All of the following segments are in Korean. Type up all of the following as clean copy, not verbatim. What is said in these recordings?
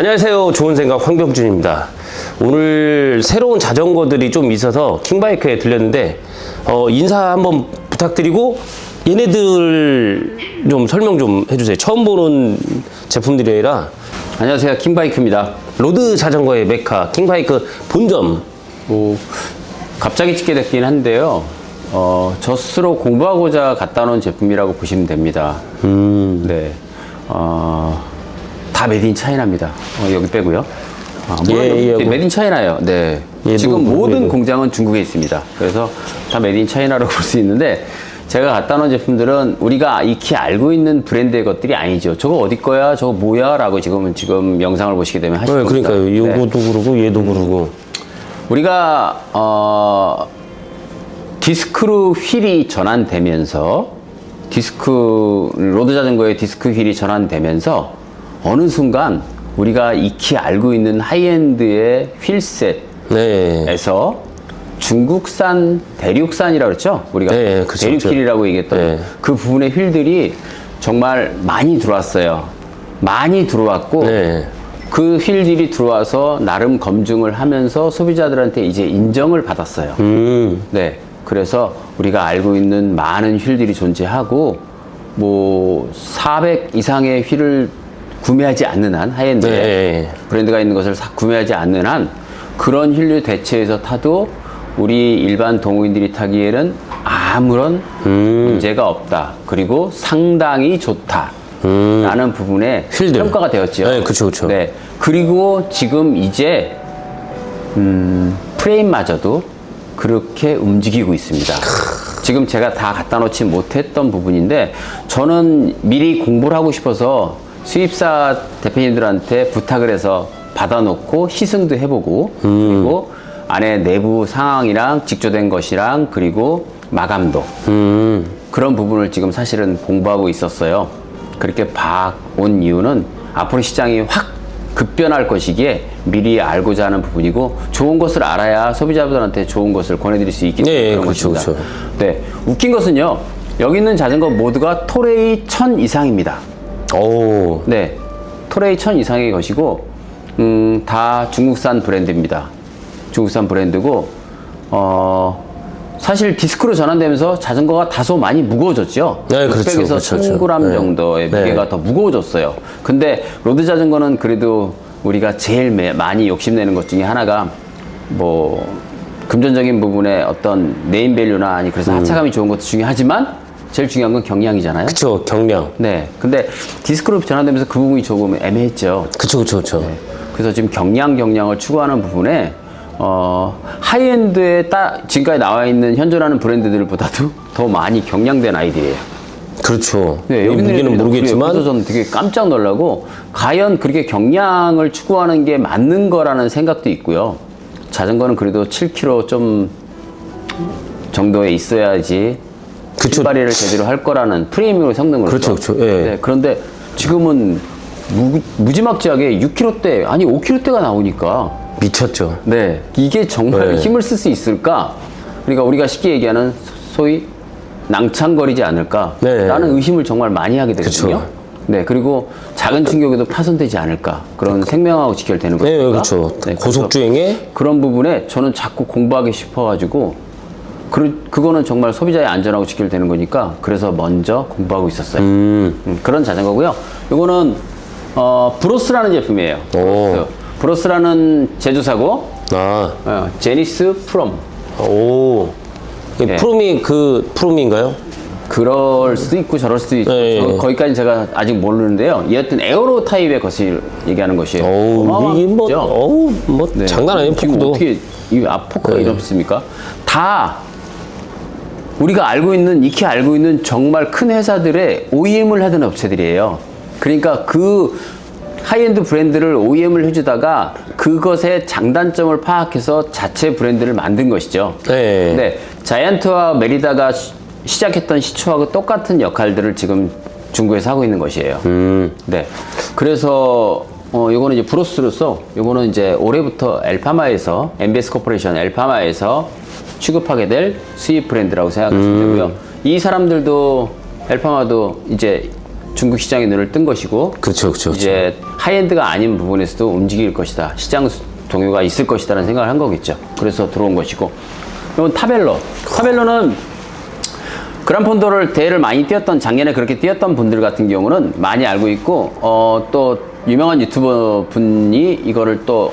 안녕하세요. 좋은 생각 황병준입니다. 오늘 새로운 자전거들이 좀 있어서 킹바이크에 들렸는데 인사 한번 부탁드리고 얘네들 좀 설명 좀 해주세요. 처음 보는 제품들이라. 안녕하세요, 킹바이크입니다. 로드 자전거의 메카 킹바이크 본점. 갑자기 찍게 됐긴 한데요. 저 스스로 공부하고자 갖다 놓은 제품이라고 보시면 됩니다. 네. 다 메딘 차이나입니다. 여기 빼고요. 메딘 차이나예요. 네. 지금 모든 공장은 중국에 있습니다. 그래서 다 메딘 차이나라고 볼 수 있는데, 제가 갖다 놓은 제품들은 우리가 익히 알고 있는 브랜드의 것들이 아니죠. 저거 어디 거야? 저거 뭐야? 라고 지금 영상을 보시게 되면 하실 겁니다. 그러니까요. 요거도 그러고 얘도 그러고. 우리가 디스크로 휠이 전환되면서 로드 자전거의 디스크 휠이 전환되면서 어느 순간 우리가 익히 알고 있는 하이엔드의 휠셋에서 중국산 대륙산이라고 그랬죠? 우리가 대륙휠이라고 얘기했던 그 부분의 휠들이 정말 많이 들어왔어요. 많이 들어왔고 그 휠들이 들어와서 나름 검증을 하면서 소비자들한테 이제 인정을 받았어요. 네. 그래서 우리가 알고 있는 많은 휠들이 존재하고 뭐 400 이상의 휠을 구매하지 않는 한, 하이엔드에 브랜드가 있는 것을 구매하지 않는 한 그런 휠류 대체해서 타도 우리 일반 동호인들이 타기에는 아무런 문제가 없다. 그리고 상당히 좋다. 라는 부분에 평가가 되었죠. 네, 그렇죠. 네. 그리고 지금 이제 프레임마저도 그렇게 움직이고 있습니다. 지금 제가 다 갖다 놓지 못했던 부분인데, 저는 미리 공부를 하고 싶어서 수입사 대표님들한테 부탁을 해서 받아놓고 시승도 해보고 그리고 안에 내부 상황이랑 직조된 것이랑 그리고 마감도 그런 부분을 지금 사실은 공부하고 있었어요. 그렇게 봐온 이유는 앞으로 시장이 확 급변할 것이기에 미리 알고자 하는 부분이고, 좋은 것을 알아야 소비자분들한테 좋은 것을 권해드릴 수 있기 때문에 그런 것입니다. 그렇죠. 네, 웃긴 것은요, 여기 있는 자전거 모두가 토레이 1000 이상입니다. 오. 네, 토레이 1000 이상의 것이고 다 중국산 브랜드입니다. 중국산 브랜드고, 사실 디스크로 전환되면서 자전거가 다소 많이 무거워졌죠. 네, 600에서 1000g 정도의 무게가 더 무거워졌어요. 근데 로드 자전거는 그래도 우리가 제일 많이 욕심내는 것 중에 하나가 뭐 금전적인 부분에 어떤 네임밸류나 아니 그래서 하차감이 좋은 것도 중요하지만 제일 중요한 건 경량이잖아요. 그쵸, 경량. 네. 근데 디스크로 전환되면서 그 부분이 조금 애매했죠. 그쵸. 네. 그래서 지금 경량을 추구하는 부분에 하이엔드에 지금까지 나와 있는 현존하는 브랜드들보다도 더 많이 경량된 아이들이에요. 그렇죠. 네, 여기 무게는 모르겠지만. 그래서 저는 되게 깜짝 놀라고, 과연 그렇게 경량을 추구하는 게 맞는 거라는 생각도 있고요. 자전거는 그래도 7km 좀 정도에 있어야지 출발이를 제대로 할 거라는 프리미엄 성능을. 그렇죠. 네, 그런데 지금은 무지막지하게 6km대, 아니 5km대가 나오니까 미쳤죠. 네, 이게 정말 힘을 쓸 수 있을까? 그러니까 우리가 쉽게 얘기하는 소위 낭창거리지 않을까라는 의심을 정말 많이 하게 되거든요. 네, 그리고 작은 충격에도 파손되지 않을까, 그런 생명하고 직결되는 거죠. 네, 그렇죠. 네, 고속주행에 그런 부분에 저는 자꾸 공부하기 싶어가지고, 그거는 정말 소비자의 안전하고 직결되는 거니까 그래서 먼저 공부하고 있었어요. 그런 자전거고요. 이거는 브로스라는 제품이에요. 브로스라는 제조사고, 제니스 프롬. 오. 프롬이 프롬인가요? 그럴 수도 있고 저럴 수도 있고, 거기까지 제가 아직 모르는데요. 여하튼 에어로 타입의 것을 얘기하는 것이에요. 이게 뭐 장난 아니에요. 지금 포크도. 어떻게 이 포크가 이렇습니까? 다 우리가 익히 알고 있는 정말 큰 회사들의 OEM을 하던 업체들이에요. 그러니까 그 하이엔드 브랜드를 OEM을 해주다가 그것의 장단점을 파악해서 자체 브랜드를 만든 것이죠. 네. 자이언트와 메리다가 시작했던 시초하고 똑같은 역할들을 지금 중국에서 하고 있는 것이에요. 네. 그래서 요거는 이제 브로스로서, 요거는 이제 올해부터 엘파마에서, MBS 코퍼레이션 엘파마에서 취급하게 될 수입 브랜드라고 생각하시면 되고요. 이 사람들도, 엘파마도 이제 중국 시장에 눈을 뜬 것이고, 그렇죠, 그렇죠. 이제 하이엔드가 아닌 부분에서도 움직일 것이다. 시장 동요가 있을 것이다라는 생각을 한 거겠죠. 그래서 들어온 것이고, 이건 타벨로. 타벨로는 그란폰도를 대회를 많이 뛰었던, 작년에 그렇게 뛰었던 분들 같은 경우는 많이 알고 있고, 또 유명한 유튜버 분이 이거를 또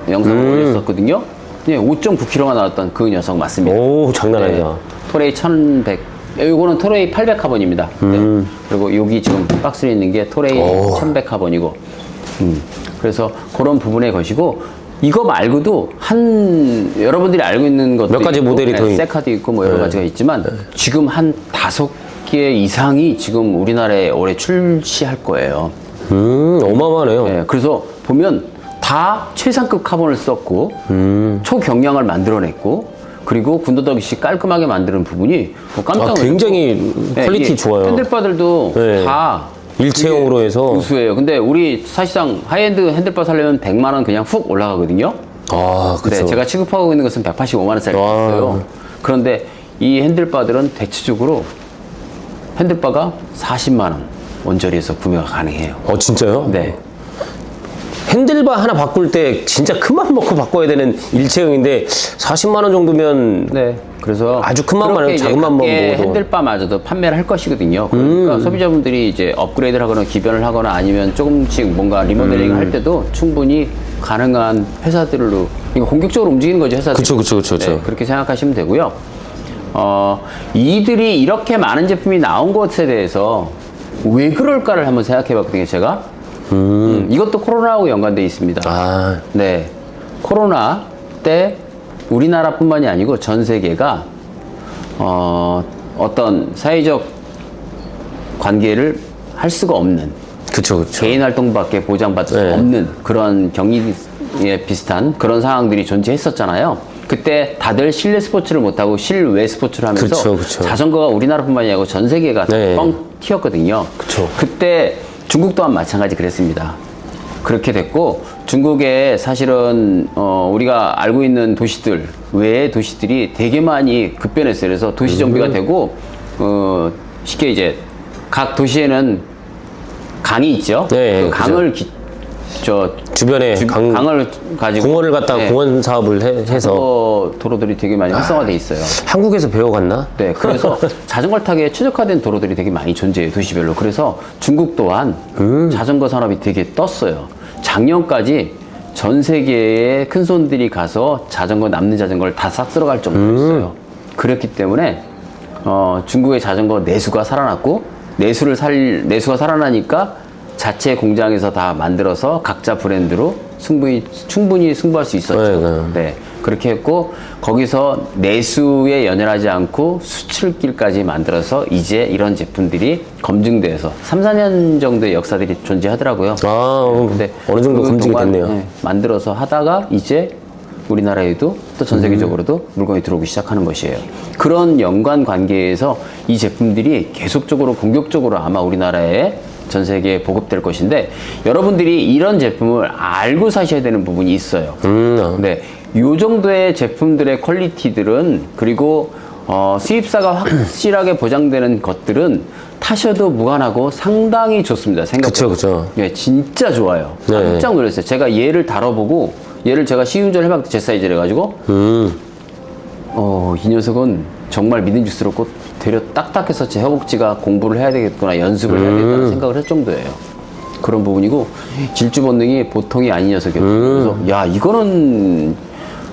영상을 올렸었거든요. 네, 5.9kg가 나왔던 그 녀석 맞습니다. 오, 장난 아니다. 네, 토레이 1100. 요거는 토레이 800 카본입니다. 네. 그리고 여기 지금 박스에 있는 게 토레이 1100 카본이고. 그래서 그런 부분의 것이고, 이거 말고도 여러분들이 알고 있는 것도 몇 가지 있고, 모델이 더 세카도 있고 뭐 여러 가지가 있지만, 지금 한 5개 이상이 지금 우리나라에 올해 출시할 거예요. 어마어마하네요. 네, 그래서 보면 다 최상급 카본을 썼고, 초경량을 만들어냈고, 그리고 군더더기 깔끔하게 만드는 부분이 뭐 깜짝 놀랐고, 굉장히 퀄리티 좋아요. 핸들바들도 네. 다 일체형으로 해서 우수해요. 근데 우리 사실상 하이엔드 핸들바 사려면 100만 원 그냥 훅 올라가거든요. 아, 그렇죠. 네, 제가 취급하고 있는 것은 185만 원짜리 있어요. 그런데 이 핸들바들은 대체적으로 핸들바가 40만 원 원저리에서 구매가 가능해요. 진짜요? 네. 핸들바 하나 바꿀 때 진짜 큰 맘 먹고 바꿔야 되는 일체형인데 40만 원 정도면 네. 그래서 아주 큰 맘만 그렇게 아니고 작은 맘 이제 먹어도 핸들바마저도 판매를 할 것이거든요. 그러니까 소비자분들이 이제 업그레이드를 하거나 기변을 하거나 아니면 조금씩 뭔가 리모델링 할 때도 충분히 가능한 회사들로 이거 공격적으로 움직이는 거죠, 회사들. 그쵸. 네, 그렇게 생각하시면 되고요. 이들이 이렇게 많은 제품이 나온 것에 대해서 왜 그럴까를 한번 생각해 봤거든요, 제가. 이것도 코로나하고 연관되어 있습니다. 아, 네. 코로나 때 우리나라뿐만이 아니고 전 세계가 어떤 사회적 관계를 할 수가 없는, 그쵸. 개인 활동밖에 보장받을 수 네. 없는 그런 격리에 비슷한 그런 상황들이 존재했었잖아요. 그때 다들 실내 스포츠를 못하고 실외 스포츠를 하면서 그쵸. 자전거가 우리나라뿐만이 아니고 전 세계가 네. 뻥 튀었거든요. 그쵸. 그때 중국 또한 마찬가지 그랬습니다. 그렇게 됐고, 중국에 사실은 우리가 알고 있는 도시들 외의 도시들이 되게 많이 급변했어요. 그래서 도시 정비가 되고, 쉽게 이제 각 도시에는 강이 있죠. 네, 그 강을 주변에 강을 가지고 공원을 갖다가 네, 공원 사업을 해서 도로들이 되게 많이 활성화돼 있어요. 한국에서 배워갔나? 네, 그래서 자전거 타기에 최적화된 도로들이 되게 많이 존재해요, 도시별로. 그래서 중국 또한 자전거 산업이 되게 떴어요. 작년까지 전 세계의 큰 손들이 가서 남는 자전거를 다 싹 쓸어갈 정도였어요. 그렇기 때문에 중국의 자전거 내수가 살아났고, 내수가 살아나니까 자체 공장에서 다 만들어서 각자 브랜드로 충분히 승부할 수 있었죠. 네. 그렇게 했고, 거기서 내수에 연연하지 않고 수출길까지 만들어서 이제 이런 제품들이 검증돼서 3, 4년 정도의 역사들이 존재하더라고요. 근데 어느 정도 검증이 됐네요. 네, 만들어서 하다가 이제 우리나라에도 또 전 세계적으로도 물건이 들어오기 시작하는 것이에요. 그런 연관 관계에서 이 제품들이 계속적으로 공격적으로 아마 우리나라에 전 세계에 보급될 것인데, 여러분들이 이런 제품을 알고 사셔야 되는 부분이 있어요. 네, 요 정도의 제품들의 퀄리티들은, 그리고 수입사가 확실하게 보장되는 것들은 타셔도 무관하고 상당히 좋습니다. 생각보다. 그쵸. 네, 진짜 좋아요. 네. 깜짝 놀랐어요. 제가 얘를 다뤄보고, 얘를 제가 시운전을 해봤는데 제 사이즈를 해가지고, 이 녀석은 정말 믿음직스럽고 되려 딱딱해서 제 허벅지가 공부를 해야 되겠구나, 연습을 해야 되겠다는 생각을 할 정도예요. 그런 부분이고, 질주 본능이 보통이 아닌 녀석이었어요. 그래서 야, 이거는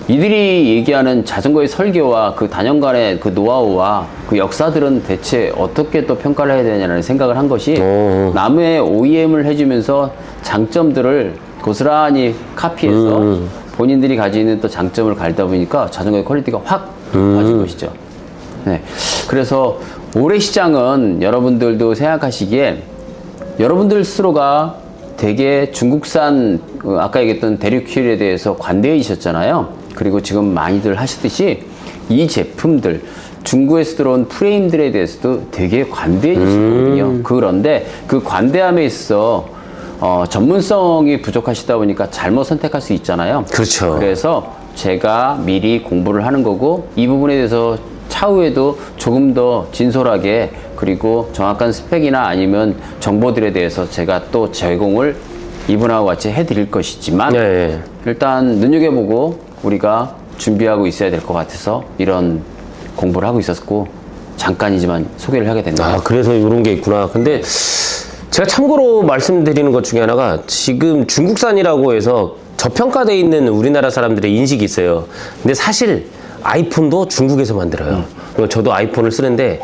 이들이 얘기하는 자전거의 설계와 그 단연간의 그 노하우와 그 역사들은 대체 어떻게 또 평가를 해야 되냐는 생각을 한 것이, 남의 OEM을 해주면서 장점들을 고스란히 카피해서 본인들이 가지고 있는 또 장점을 가리다 보니까 자전거의 퀄리티가 확 좋아진 것이죠. 네. 그래서 올해 시장은 여러분들도 생각하시기에, 여러분들 스스로가 되게 중국산 아까 얘기했던 대륙휠에 대해서 관대해지셨잖아요. 그리고 지금 많이들 하시듯이 이 제품들, 중국에서 들어온 프레임들에 대해서도 되게 관대해지시거든요. 그런데 그 관대함에 있어 전문성이 부족하시다 보니까 잘못 선택할 수 있잖아요. 그렇죠. 그래서 제가 미리 공부를 하는 거고, 이 부분에 대해서 차후에도 조금 더 진솔하게 그리고 정확한 스펙이나 아니면 정보들에 대해서 제가 또 제공을 이분하고 같이 해드릴 것이지만 네. 일단 눈여겨보고 우리가 준비하고 있어야 될 것 같아서 이런 공부를 하고 있었고 잠깐이지만 소개를 하게 됐네요. 아, 그래서 이런 게 있구나. 근데 제가 참고로 말씀드리는 것 중에 하나가 지금 중국산이라고 해서 저평가되어 있는 우리나라 사람들의 인식이 있어요. 근데 사실 아이폰도 중국에서 만들어요. 저도 아이폰을 쓰는데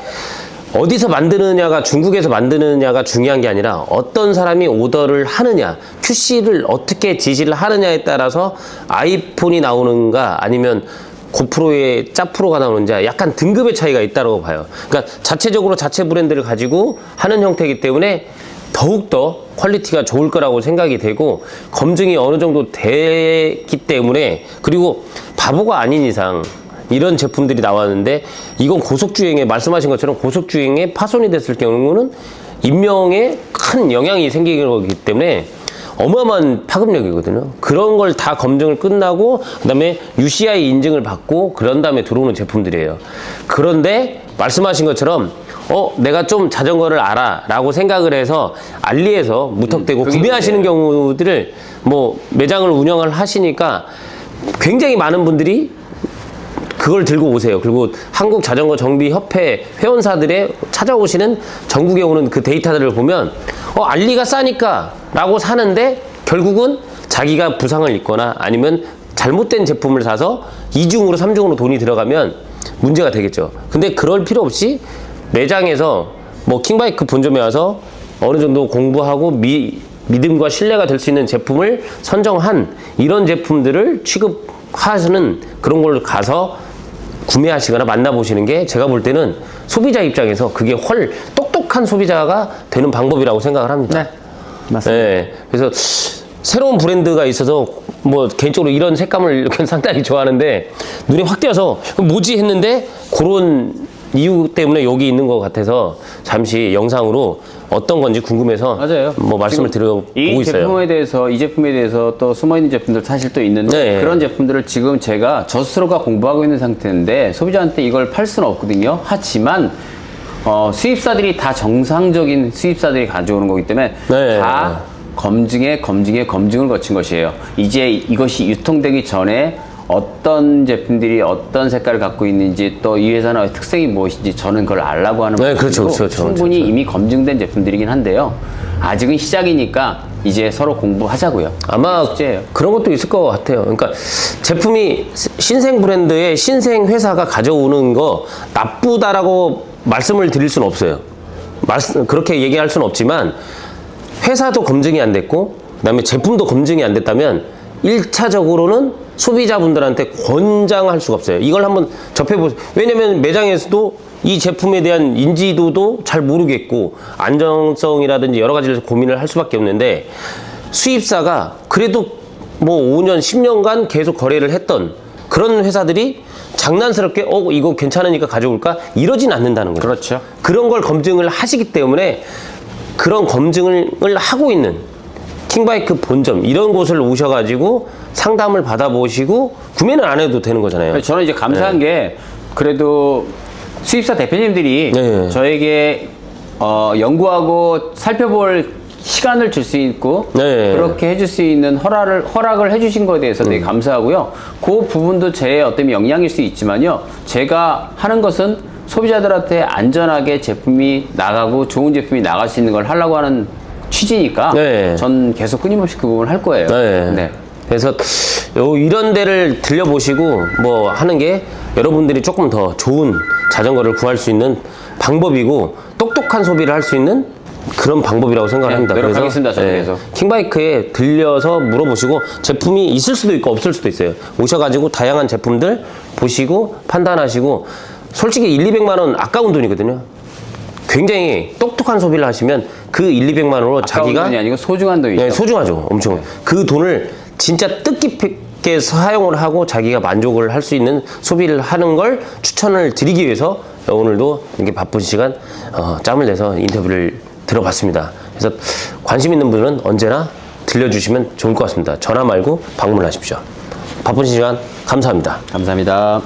어디서 만드느냐가 중국에서 만드느냐가 중요한 게 아니라 어떤 사람이 오더를 하느냐, QC를 어떻게 지시를 하느냐에 따라서 아이폰이 나오는가 아니면 고프로의 짭프로가 나오는지 약간 등급의 차이가 있다고 봐요. 그러니까 자체적으로 자체 브랜드를 가지고 하는 형태이기 때문에 더욱더 퀄리티가 좋을 거라고 생각이 되고 검증이 어느 정도 됐기 때문에 그리고 바보가 아닌 이상 이런 제품들이 나왔는데 이건 고속주행에 말씀하신 것처럼 고속주행에 파손이 됐을 경우는 인명에 큰 영향이 생기는 거기 때문에 어마어마한 파급력이거든요. 그런 걸 다 검증을 끝나고 그다음에 UCI 인증을 받고 그런 다음에 들어오는 제품들이에요. 그런데 말씀하신 것처럼 내가 좀 자전거를 알아 라고 생각을 해서 알리에서 무턱대고 구매하시는 경우들을 뭐 매장을 운영을 하시니까 굉장히 많은 분들이 그걸 들고 오세요. 그리고 한국자전거정비협회 회원사들의 찾아오시는 전국에 오는 그 데이터들을 보면 알리가 싸니까 라고 사는데 결국은 자기가 부상을 입거나 아니면 잘못된 제품을 사서 2중으로 3중으로 돈이 들어가면 문제가 되겠죠. 근데 그럴 필요 없이 매장에서 뭐 킹바이크 본점에 와서 어느 정도 공부하고 믿음과 신뢰가 될 수 있는 제품을 선정한 이런 제품들을 취급하시는 그런 걸 가서 구매하시거나 만나보시는 게 제가 볼 때는 소비자 입장에서 그게 똑똑한 소비자가 되는 방법이라고 생각을 합니다. 네, 맞습니다. 네, 그래서 새로운 브랜드가 있어서 뭐 개인적으로 이런 색감을 상당히 좋아하는데 눈에 확 띄어서 뭐지 했는데 그런 이유 때문에 여기 있는 것 같아서 잠시 영상으로 어떤 건지 궁금해서 맞아요. 뭐 말씀을 드려보고 이 있어요. 이 제품에 대해서 또 숨어있는 제품들 사실 또 있는데 네. 그런 제품들을 지금 제가 저 스스로가 공부하고 있는 상태인데 소비자한테 이걸 팔 수는 없거든요. 하지만 수입사들이 다 정상적인 수입사들이 가져오는 거기 때문에 네. 다 검증을 거친 것이에요. 이제 이것이 유통되기 전에 어떤 제품들이 어떤 색깔을 갖고 있는지 또 이 회사의 특색이 무엇인지 저는 그걸 알라고 하는 네, 그렇죠, 부분이고 그렇죠, 충분히 그렇죠. 이미 검증된 제품들이긴 한데요. 아직은 시작이니까 이제 서로 공부하자고요. 아마 숙제예요. 그런 것도 있을 것 같아요. 그러니까 제품이 신생 브랜드의 신생 회사가 가져오는 거 나쁘다라고 말씀을 드릴 수는 없어요. 그렇게 얘기할 수는 없지만 회사도 검증이 안 됐고 그다음에 제품도 검증이 안 됐다면 1차적으로는 소비자분들한테 권장할 수가 없어요. 이걸 한번 접해보세요. 왜냐면 매장에서도 이 제품에 대한 인지도도 잘 모르겠고 안정성이라든지 여러 가지를 고민을 할 수밖에 없는데 수입사가 그래도 뭐 5년, 10년간 계속 거래를 했던 그런 회사들이 장난스럽게 이거 괜찮으니까 가져올까? 이러진 않는다는 거예요. 그렇죠. 그런 걸 검증을 하시기 때문에 그런 검증을 하고 있는 킹바이크 본점 이런 곳을 오셔가지고 상담을 받아보시고 구매는 안 해도 되는 거잖아요. 저는 이제 감사한 게 그래도 수입사 대표님들이 네. 저에게 연구하고 살펴볼 시간을 줄 수 있고 네. 그렇게 해줄 수 있는 허락을 해주신 거에 대해서 되게 감사하고요. 그 부분도 제 어떤 영향일 수 있지만요. 제가 하는 것은 소비자들한테 안전하게 제품이 나가고 좋은 제품이 나갈 수 있는 걸 하려고 하는 취지니까 네. 전 계속 끊임없이 그 부분을 할 거예요. 네. 네. 그래서 이런 데를 들려보시고 뭐 하는 게 여러분들이 조금 더 좋은 자전거를 구할 수 있는 방법이고 똑똑한 소비를 할 수 있는 그런 방법이라고 생각을 합니다. 노력하겠습니다. 저는 계속. 킹바이크에 들려서 물어보시고 제품이 있을 수도 있고 없을 수도 있어요. 오셔가지고 다양한 제품들 보시고 판단하시고 솔직히 1,200만 원 아까운 돈이거든요. 굉장히 똑똑한 소비를 하시면 그 1,200만 원으로 자기가 돈이 아니고 소중한 돈이죠. 네, 소중하죠. 엄청. 그 돈을 진짜 뜻깊게 사용을 하고 자기가 만족을 할 수 있는 소비를 하는 걸 추천을 드리기 위해서 오늘도 이렇게 바쁜 시간 짬을 내서 인터뷰를 들어봤습니다. 그래서 관심 있는 분은 언제나 들려주시면 좋을 것 같습니다. 전화 말고 방문하십시오. 바쁜 시간 감사합니다. 감사합니다.